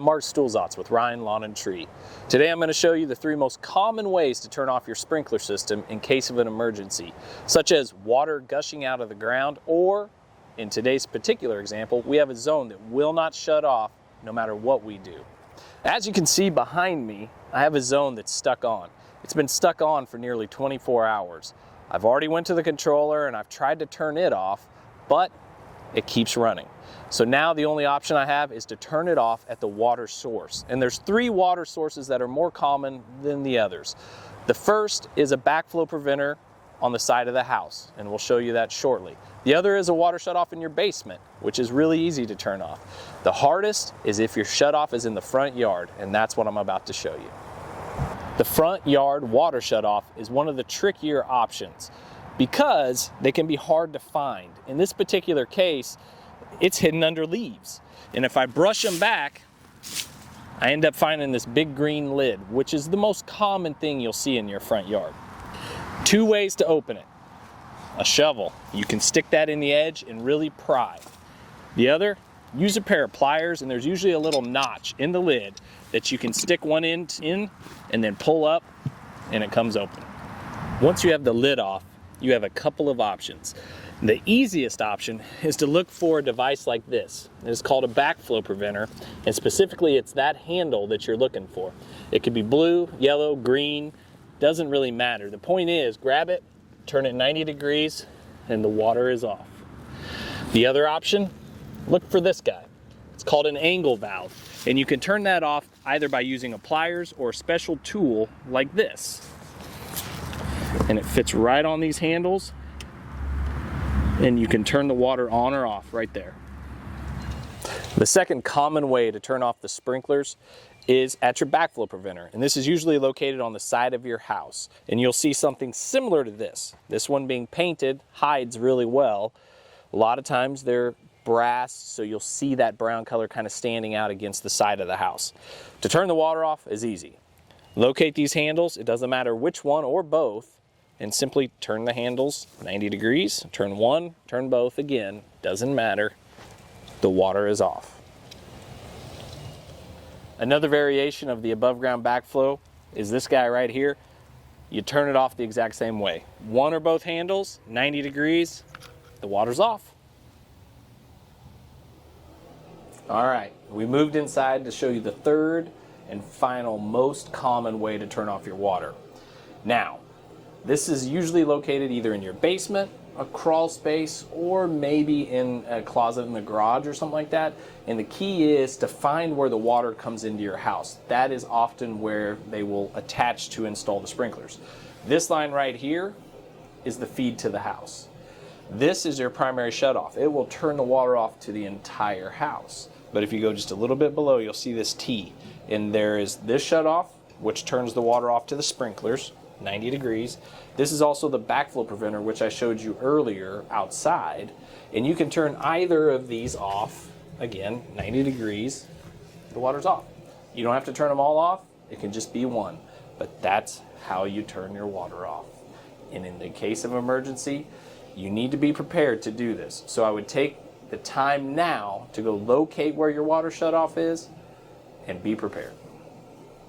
I'm Mark Stulzatz with Ryan Lawn and Tree. Today I'm going to show you the 3 most common ways to turn off your sprinkler system in case of an emergency, such as water gushing out of the ground, or in today's particular example, we have a zone that will not shut off no matter what we do. As you can see behind me, I have a zone that's stuck on. It's been stuck on for nearly 24 hours. I've already went to the controller and I've tried to turn it off, but it keeps running. So now the only option I have is to turn it off at the water source. And there's 3 water sources that are more common than the others. The first is a backflow preventer on the side of the house, and we'll show you that shortly. The other is a water shutoff in your basement, which is really easy to turn off. The hardest is if your shutoff is in the front yard, and that's what I'm about to show you. The front yard water shutoff is one of the trickier options because they can be hard to find. In this particular case, it's hidden under leaves. And if I brush them back, I end up finding this big green lid, which is the most common thing you'll see in your front yard. 2 ways to open it. A shovel. You can stick that in the edge and really pry. The other, use a pair of pliers, and there's usually a little notch in the lid that you can stick one end in and then pull up and it comes open. Once you have the lid off, you have a couple of options. The easiest option is to look for a device like this. It's called a backflow preventer, and specifically it's that handle that you're looking for. It could be blue, yellow, green, doesn't really matter. The point is, grab it, turn it 90 degrees, and the water is off. The other option, look for this guy. It's called an angle valve, and you can turn that off either by using a pliers or a special tool like this. And it fits right on these handles, and you can turn the water on or off right there. The second common way to turn off the sprinklers is at your backflow preventer, and this is usually located on the side of your house, and you'll see something similar to this. This one being painted hides really well. A lot of times they're brass, so you'll see that brown color kind of standing out against the side of the house. To turn the water off is easy. Locate these handles, it doesn't matter which one or both, and simply turn the handles 90 degrees, turn one, turn both again, doesn't matter, the water is off. Another variation of the above ground backflow is this guy right here. You turn it off the exact same way. One or both handles, 90 degrees, the water's off. All right, we moved inside to show you the third and final most common way to turn off your water. Now, this is usually located either in your basement, a crawl space, or maybe in a closet in the garage or something like that. And the key is to find where the water comes into your house. That is often where they will attach to install the sprinklers. This line right here is the feed to the house. This is your primary shutoff. It will turn the water off to the entire house. But if you go just a little bit below, you'll see this T. And there is this shutoff, which turns the water off to the sprinklers, 90 degrees. This is also the backflow preventer, which I showed you earlier outside. And you can turn either of these off, again, 90 degrees, the water's off. You don't have to turn them all off, it can just be one. But that's how you turn your water off. And in the case of emergency, you need to be prepared to do this. So I would take the time now to go locate where your water shutoff is and be prepared.